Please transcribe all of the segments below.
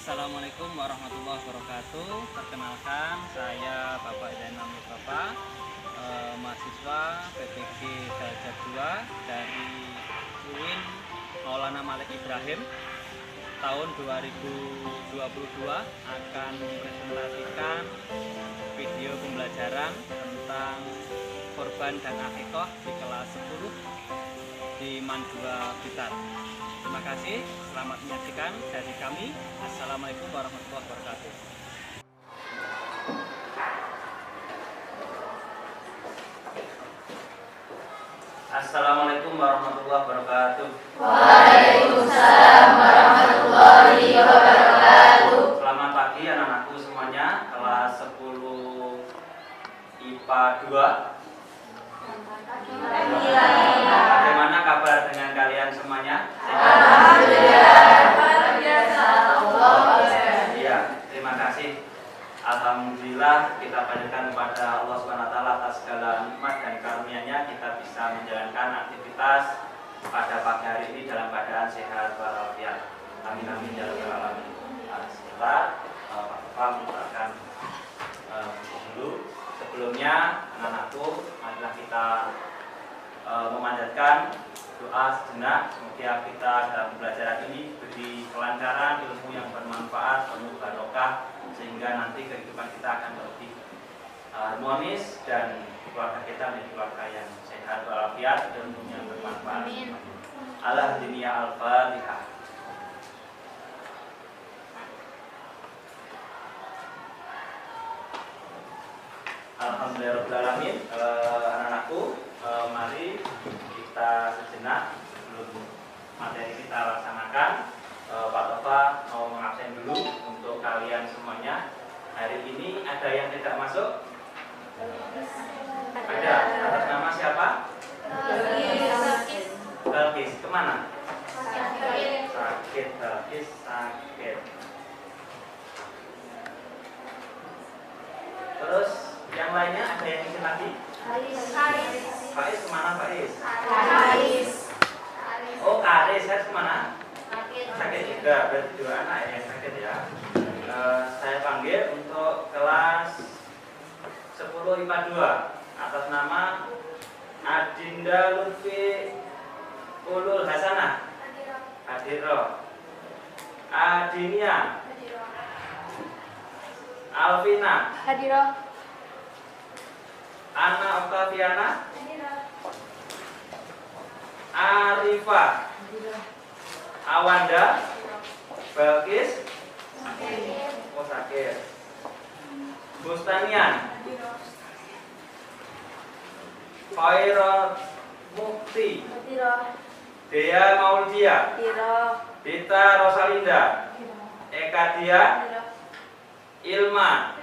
Assalamualaikum warahmatullahi wabarakatuh. Perkenalkan, saya Bapak Zainal Mustafa, mahasiswa PPG Derajat 2 dari UIN Maulana Malik Ibrahim. Tahun 2022 akan mempresentasikan video pembelajaran tentang korban dan akikoh di kelas 10 di Mandua Blitar. Terima kasih, selamat menyaksikan dari kami. Assalamualaikum warahmatullahi wabarakatuh. Assalamualaikum warahmatullahi wabarakatuh. Waalaikumsalam warahmatullahi wabarakatuh. Selamat pagi anak-anakku semuanya, kelas 10 IPA 2. Bagaimana kabar dengan kalian semuanya? Alhamdulillah. Iya, terima kasih. Alhamdulillah, kita panjatkan kepada Allah Subhanahu wa taala atas segala nikmat dan karunia-Nya kita bisa menjalankan aktivitas pada pagi hari ini dalam keadaan sehat walafiat. Amin amin ya rabbal alamin. Kita Pak mengucapkan dulu. Sebelumnya anak-anakku, marilah kita memanjatkan doa sejenak. Semoga kita dalam pembelajaran ini beri kelancaran, ilmu yang bermanfaat, penuh barokah, sehingga nanti kehidupan kita akan lebih harmonis dan keluarga kita menjadi keluarga yang sehat walafiat dan yang bermanfaat. Ala dunia al-Fatihah. Alhamdulillahirobbilalamin. Anak-anakku, mari kita sejenak sebelum materi kita laksanakan. Pak Tova mau mengabsen dulu untuk kalian semuanya. Hari ini ada yang tidak masuk? Ada. Atas nama siapa? Balkis. Kemana? Sakit. Balkis sakit. Terus yang lainnya ada yang ingin lagi? Faiz kemana Faiz? Oh Karis, Karis kemana? Sakit juga, berarti dua anak yang sakit ya. Saya panggil untuk kelas 10 IPA 2 atas nama Adinda Lutfi Ulul Hasanah Hadiro, Adinia Alvina Hadiroh. Anna Oktaviana Arifa Awanda Balkis oh sakit Bustanian Khairul Mukti Dea Maulidia Dita Rosalinda Eka Dia Ilma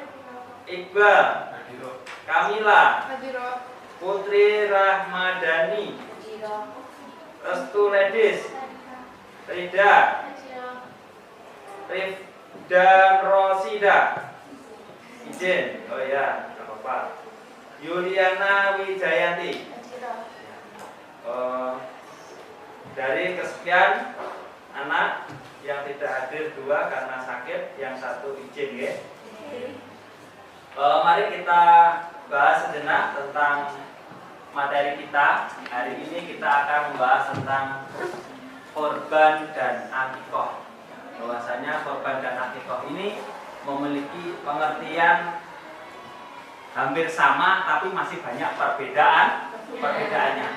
Iqbal Kamila Putri Rahmadani Restu Ledis Rida Rifda Rosida izin, oh ya, gak apa-apa. Yuliana Wijayanti. Dari kesekian anak yang tidak hadir 2 karena sakit, yang 1 izin ya. Mari kita bahas sejenak tentang materi kita. Hari ini kita akan membahas tentang korban dan akikoh. Bahwasanya korban dan akikoh ini memiliki pengertian hampir sama, tapi masih banyak perbedaannya.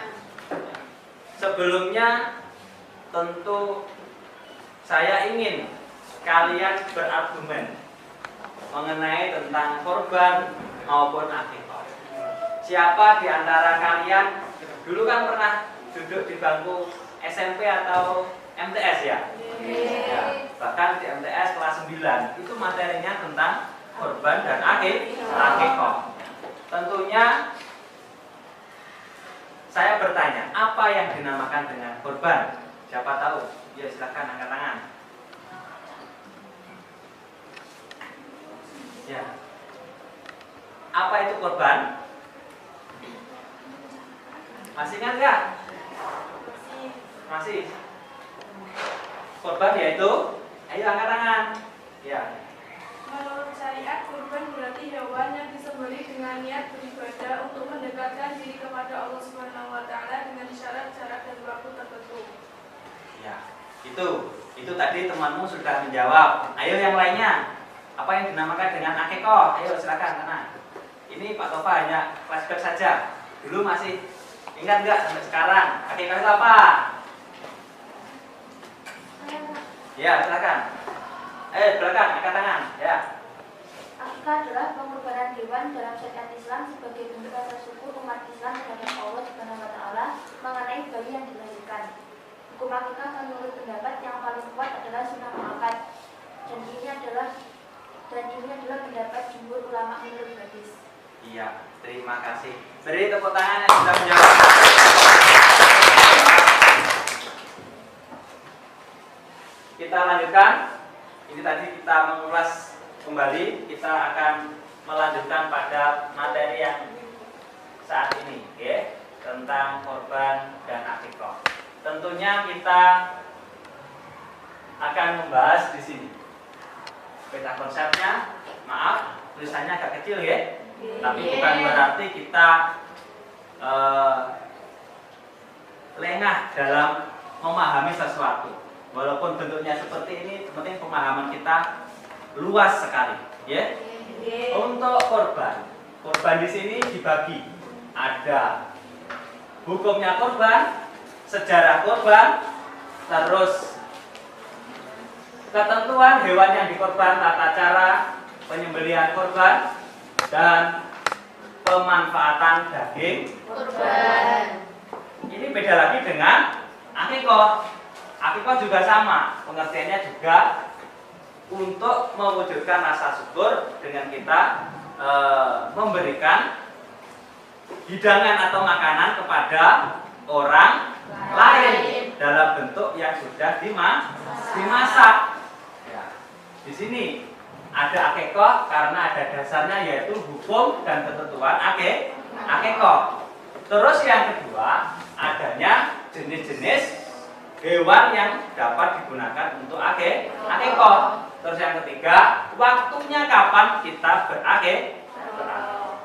Sebelumnya tentu saya ingin kalian berargumen mengenai tentang korban maupun akikoh. Siapa di antara kalian dulu kan pernah duduk di bangku SMP atau MTS ya? Ya, bahkan di MTS kelas 9 itu materinya tentang korban dan akikoh. Tentunya saya bertanya, apa yang dinamakan dengan korban? Siapa tahu? Ya silahkan angkat tangan. Ya. Apa itu korban? Masih ingat nggak? Masih. Korban yaitu, ayo angkat tangan. Ya. Menurut syariat, kurban berarti hewan yang disembelih dengan niat beribadah untuk mendekatkan diri kepada Allah Subhanahu wa taala dengan syarat jarak dan waktu tertentu. Ya. Itu tadi temanmu sudah menjawab. Ayo yang lainnya. Apa yang dinamakan dengan akikoh? Ayo silakan karena ini Pak Tova hanya flashback saja. Dulu masih ingat nggak sampai sekarang? Akikoh itu apa? Ya, silakan. Belakang, angkat tangan. Ya. Akikah adalah pengorbanan hewan dalam syariat Islam sebagai bentuk rasa syukur umat Islam terhadap Allah Subhanahu wa taala mengenai bayi yang dilahirkan. Hukum akikah menurut pendapat yang paling kuat adalah sunnah muakkad. Dan ini adalah pendapat jumhur ulama menurut hadis. Iya, terima kasih. Beri tepuk tangan yang sudah menjawab. Kita lanjutkan. Ini tadi kita mengulas kembali. Kita akan melanjutkan pada materi yang saat ini, okay? Tentang korban dan akikoh. Tentunya kita akan membahas di sini. Beda konsepnya, maaf, tulisannya agak kecil ya. Tapi bukan berarti kita lengah dalam memahami sesuatu. Walaupun bentuknya seperti ini, penting pemahaman kita luas sekali, ya. Untuk korban di sini dibagi. Ada hukumnya korban, sejarah korban, terus ketentuan hewan yang dikorban, tata cara penyembelihan korban, dan pemanfaatan daging Korban. Ini beda lagi dengan akikoh. Akikoh juga sama, pengertiannya juga untuk mewujudkan rasa syukur dengan kita memberikan hidangan atau makanan kepada orang lain dalam bentuk yang sudah dimasak. Ya. Di sini ada akikoh karena ada dasarnya yaitu hukum dan ketentuan akikoh. Terus yang kedua adanya jenis-jenis hewan yang dapat digunakan untuk akikoh. Terus yang ketiga, waktunya kapan kita berakikoh.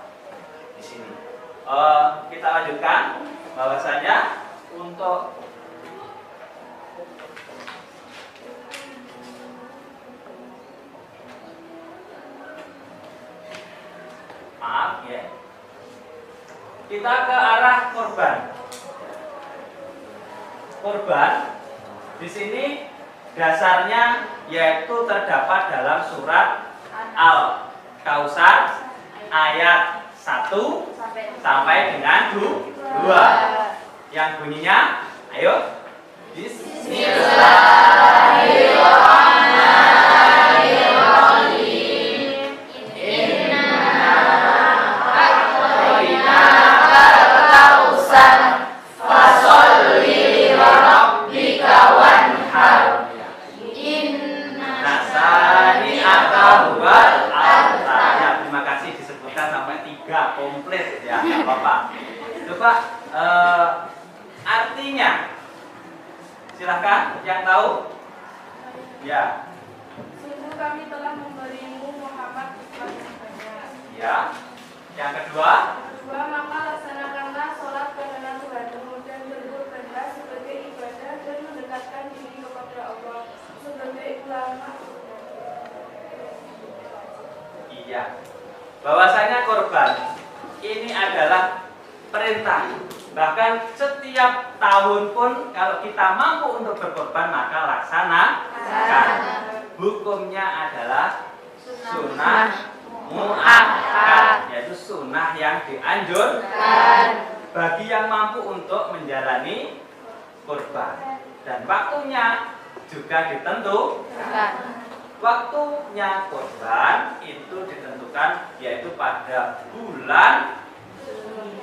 Di sini. Kita lanjutkan bahwasanya untuk maaf ya. Kita ke arah korban. Korban di sini dasarnya yaitu terdapat dalam surat Al-Kautsar ayat 1 sampai dengan 2 yang bunyinya, ayo, Bismillahirrahmanirrahim. Inna a'tainaka al-kautsar fasholli li rabbika wanhar. Inna Sani'aka huwal abtar. Ya, terima kasih disebutkan sampai 3 komplit ya, nggak apa-apa. Coba artinya, silahkan yang tahu. Ya. Sungguh kami telah memberimu Muhammad hikmat yang banyak. Ya. Yang kedua, Maka laksanakanlah sholat karena Tuhanmu dan berkorbanlah sebagai ibadah dan mendekatkan diri kepada Allah sebagai ulama. iya. Bahwasanya korban ini adalah perintah. Bahkan setiap tahun pun kalau kita mampu untuk berkorban maka laksanakan. Hukumnya adalah sunnah muakkad, yaitu sunnah yang dianjurkan bagi yang mampu untuk menjalani kurban. Dan waktunya juga ditentukan. Waktunya kurban itu ditentukan yaitu pada bulan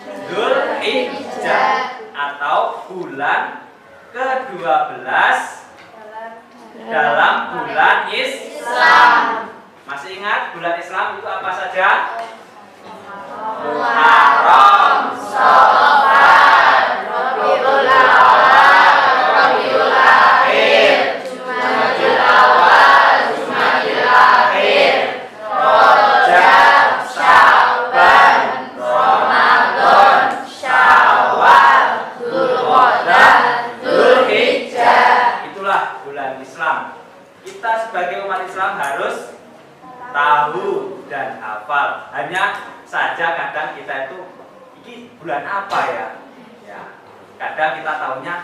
Dzulhijjah atau bulan ke-12 dalam bulan Islam. Masih ingat bulan Islam itu apa saja? Muharram, Shawwal, Rabiul Awal, Rabiul Akhir, Jumadil Awal, Jumadil kita sebagai umat Islam harus tahu dan hafal. Hanya saja kadang kita itu ini bulan apa ya? Ya, kadang kita tahunya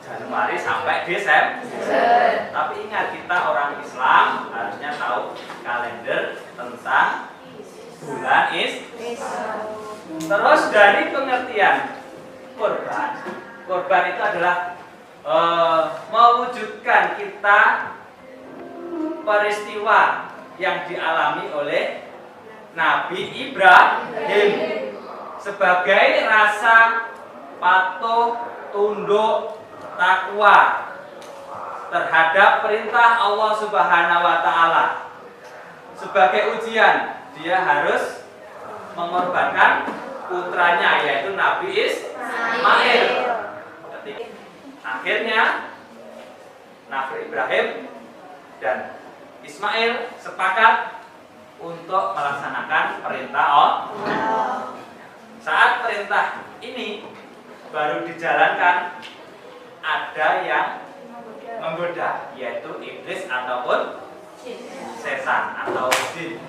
Januari sampai Desember. Tapi ingat, kita orang Islam harusnya tahu kalender tentang bulan Islam. Terus dari pengertian korban, korban itu adalah mewujudkan kita peristiwa yang dialami oleh Nabi Ibrahim sebagai rasa patuh, tunduk, takwa terhadap perintah Allah Subhanahu wa taala. Sebagai ujian, dia harus mengorbankan putranya, yaitu Nabi Ismail. Akhirnya Nabi Ibrahim dan Ismail sepakat untuk melaksanakan perintah Allah. Saat perintah ini baru dijalankan, ada yang menggoda, yaitu iblis ataupun setan atau jin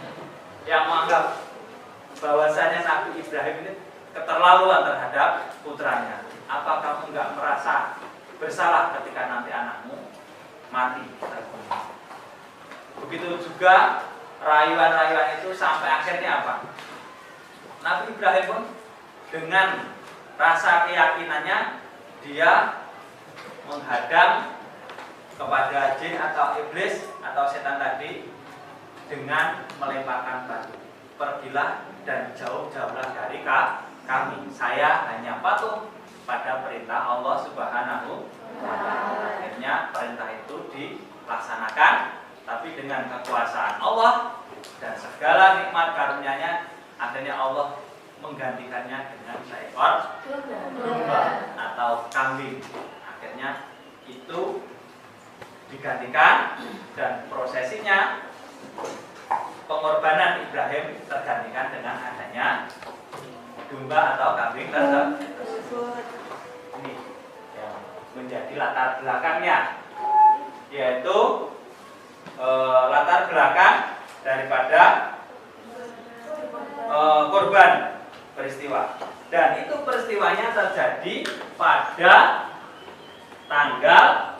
yang menganggap bahwasanya Nabi Ibrahim ini keterlaluan terhadap putranya. Apa kamu enggak merasa bersalah ketika nanti anakmu mati? Begitu juga rayuan-rayuan itu sampai akhirnya apa? Nabi Ibrahim pun dengan rasa keyakinannya dia menghadang kepada jin atau iblis atau setan tadi dengan melemparkan batu. Pergilah dan jauh-jauhlah dari kami. Saya hanya patuh pada perintah Allah Subhanahu wa taala. Akhirnya perintah itu dilaksanakan, tapi dengan kekuasaan Allah dan segala nikmat karunia-Nya, akhirnya Allah menggantikannya dengan seekor domba atau kambing. Akhirnya itu digantikan dan prosesinya pengorbanan Ibrahim tergantikan dengan adanya domba atau kambing tersebut. Ini yang menjadi latar belakangnya, yaitu latar belakang daripada korban peristiwa. Dan itu peristiwanya terjadi pada tanggal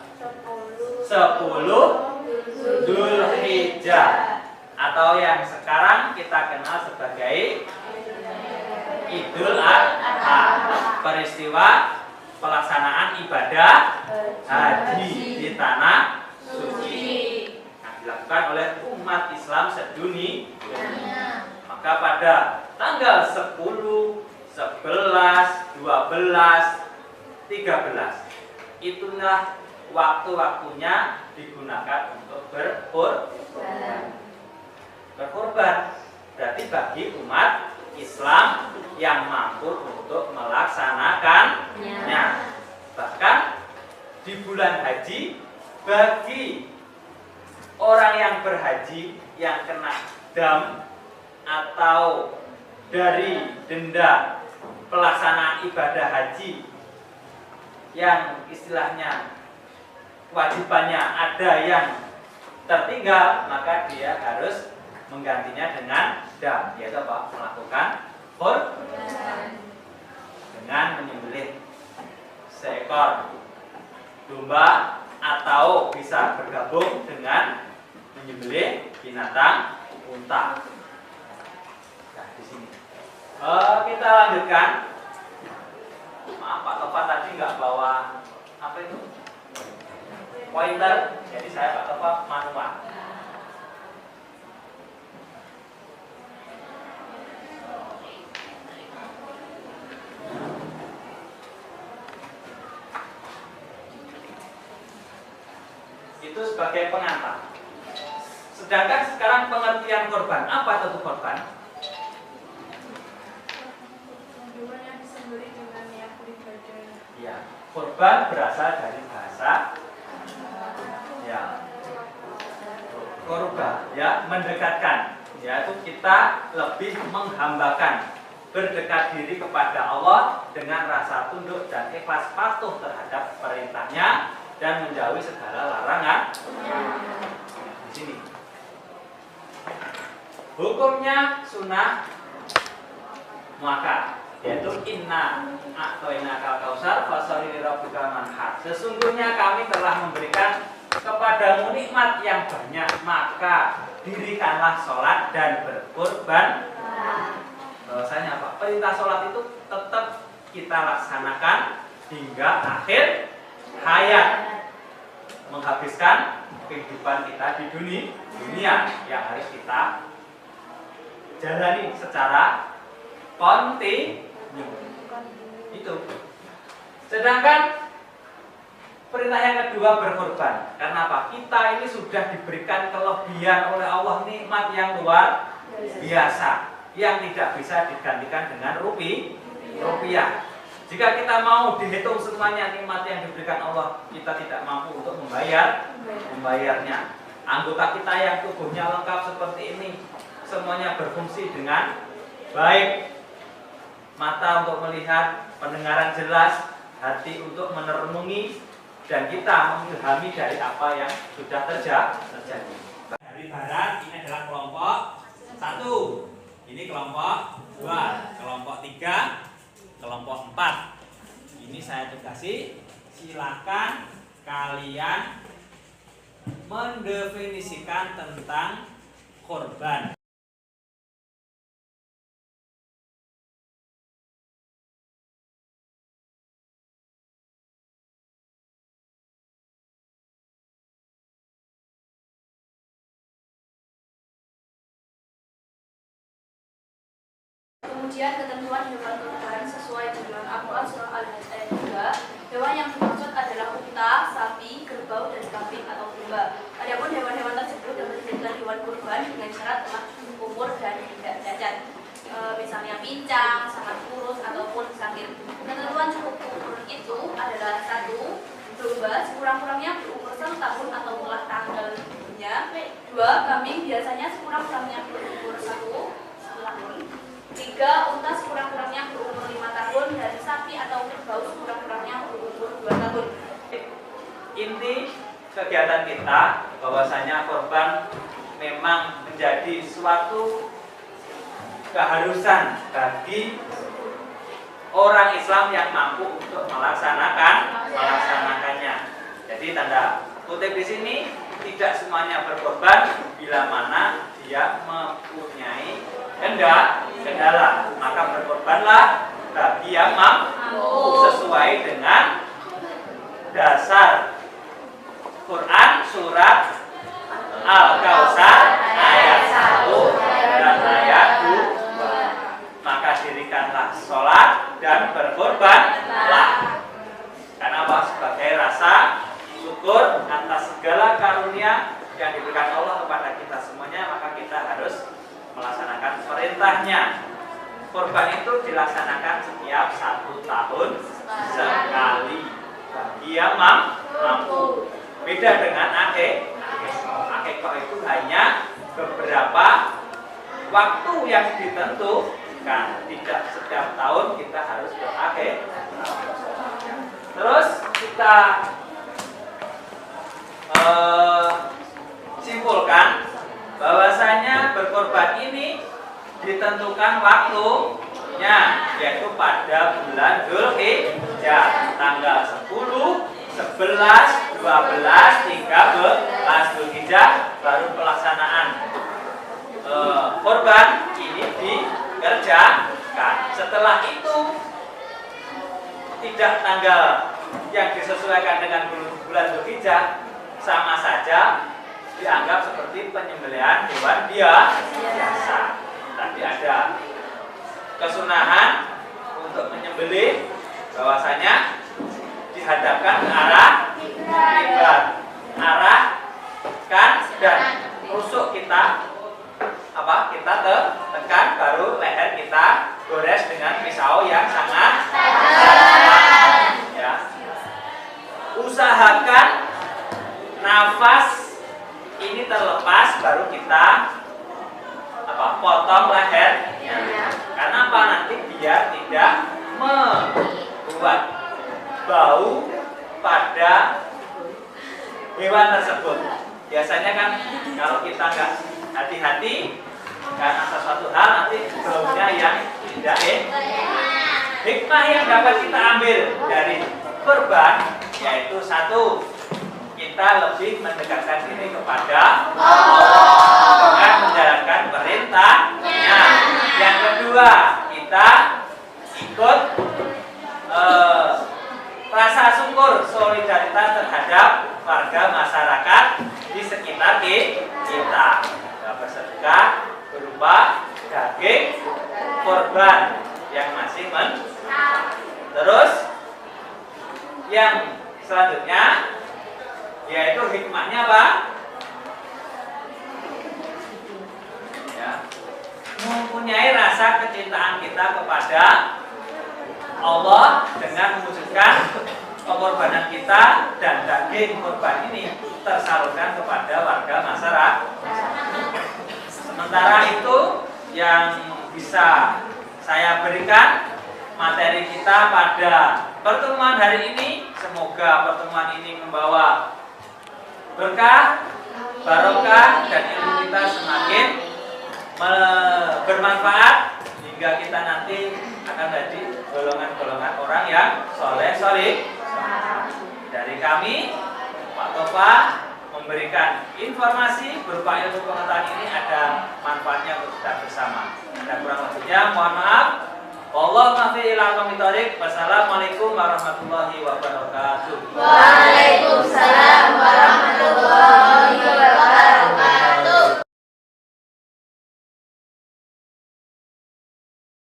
10 Dzulhijjah atau yang sekarang kita kenal sebagai Idul Adha, peristiwa pelaksanaan ibadah haji di tanah suci yang dilakukan oleh umat Islam sedunia. Maka pada tanggal 10, 11, 12, 13 itulah waktu-waktunya digunakan untuk berkorban. Berarti bagi umat Islam yang mampu untuk melaksanakannya. Bahkan di bulan haji, bagi orang yang berhaji yang kena dam atau dari denda pelaksanaan ibadah haji yang istilahnya kewajibannya ada yang tertinggal, maka dia harus menggantinya dengan dam, yaitu apa? Melakukan korban dengan menyembelih seekor domba atau bisa bergabung dengan menyembelih binatang unta. Nah, di sini kita lanjutkan. Maaf, Pak Topan tadi nggak bawa apa itu pointer, jadi saya Pak Topan manual. Itu sebagai pengantar. Sedangkan sekarang pengertian korban, apa itu korban? Hewan yang disembelih dengan niat beribadah. Ya, korban berasal dari bahasa ya korban, ya mendekatkan, yaitu kita lebih menghambakan, berdekat diri kepada Allah dengan rasa tunduk dan ikhlas patuh terhadap perintahnya dan menjauhi segala larangan. hukumnya sunnah muakkad, yaitu inna a'toinakal kausar fasholli lirabbika wanhar. Sesungguhnya kami telah memberikan kepadamu nikmat yang banyak, maka dirikanlah sholat dan berkurban. Bahwasanya apa? Perintah sholat itu tetap kita laksanakan hingga akhir hayat, menghabiskan kehidupan kita di dunia yang harus kita jalani secara kontinu. Itu. Sedangkan perintah yang kedua berkorban. Karena apa? Kita ini sudah diberikan kelebihan oleh Allah, nikmat yang luar biasa yang tidak bisa digantikan dengan rupiah. Jika kita mau dihitung semuanya nikmat yang diberikan Allah, kita tidak mampu untuk membayarnya. Anggota kita yang tubuhnya lengkap seperti ini, semuanya berfungsi dengan baik. Mata untuk melihat, pendengaran jelas, hati untuk merenungi, dan kita mengilhami dari apa yang sudah terjadi. Dari barat ini adalah kelompok 1, ini kelompok 2, kelompok 3, kelompok 4. Ini saya tugasi, silakan kalian mendefinisikan tentang korban. Kemudian ketentuan hewan kurban sesuai dengan Al-Quran surah Al-Hajj ayat 3. Hewan yang dimaksud adalah unta, sapi, kerbau, dan kambing atau domba. Adapun hewan-hewan tersebut dapat dijadikan hewan kurban dengan syarat telah umur dan tidak cacat. Misalnya pincang, sangat kurus, ataupun sakit. Ketentuan cukup umur itu adalah 1. Domba sekurang-kurangnya berumur 1 tahun atau telah tanggal umurnya. 2. Kambing biasanya sekurang-kurangnya berumur 1 tahun. 3. Unta sekurang-kurangnya berumur 5 tahun, dan sapi atau kerbau sekurang-kurangnya berumur 2 tahun. Inti kegiatan kita bahwasanya korban memang menjadi suatu keharusan bagi orang Islam yang mampu untuk melaksanakannya. Jadi tanda kutip di sini, tidak semuanya berkorban bila mana dia mempunyai kendala, maka berkorbanlah bagi yang mampu sesuai dengan dasar Quran surat Al-Kautsar ayat 1 dan ayat 2. Maka dirikanlah sholat dan berkorbanlah. Karena apa? Sebagai rasa syukur atas segala karunia yang diberikan Allah kepada kita semuanya, maka kita harus melaksanakan perintahnya. Korban itu dilaksanakan setiap 1 tahun sekali bagi yang mampu. Beda dengan akikah itu hanya beberapa waktu yang ditentukan, tidak setiap tahun kita harus berakikah. Terus kita simpulkan bahwasanya berkorban ini ditentukan waktunya, yaitu pada bulan Dzulhijjah tanggal 10, 11, 12, 13 Dzulhijjah baru pelaksanaan korban ini dikerjakan. Setelah itu tidak tanggal yang disesuaikan dengan bulan Dzulhijjah, sama saja dianggap seperti penyembelihan hewan biasa. Tapi ada kesunahan untuk menyembelih, bahwasanya dihadapkan ke arah kiblat, arahkan dan rusuk kita tekan, baru leher kita gores dengan pisau yang sangat tajam. Ya. Usahakan nafas ini terlepas, baru kita potong lehernya. Karena apa? Nanti biar tidak membuat bau pada hewan tersebut. Biasanya kan kalau kita nggak hati-hati, karena sesuatu hal nanti baunya yang tidak hikmah yang dapat kita ambil dari kurban yaitu satu, kita lebih mendekatkan diri kepada Allah dengan menjalankan perintahnya. Yang kedua, kita ikut rasa syukur solidaritas terhadap warga masyarakat di sekitar kita. Bersedekah berupa daging korban yang masih Terus yang selanjutnya yaitu hikmahnya apa? Ya, mempunyai rasa kecintaan kita kepada Allah dengan mewujudkan pengorbanan kita dan daging korban ini tersalurkan kepada warga masyarakat. Sementara itu yang bisa saya berikan materi kita pada pertemuan hari ini, semoga pertemuan ini membawa berkah, barokah dan ilmu kita semakin bermanfaat hingga kita nanti akan menjadi golongan-golongan orang yang soleh. Dari kami, Pak Tofa memberikan informasi berupa ilmu pengetahuan ini ada manfaatnya untuk kita bersama. Dan kurang lebihnya mohon maaf. Wallahu muwaffiq ila aqwamit thoriq. Wassalamualaikum warahmatullahi wabarakatuh. Waalaikumsalam warahmatullahi wabarakatuh.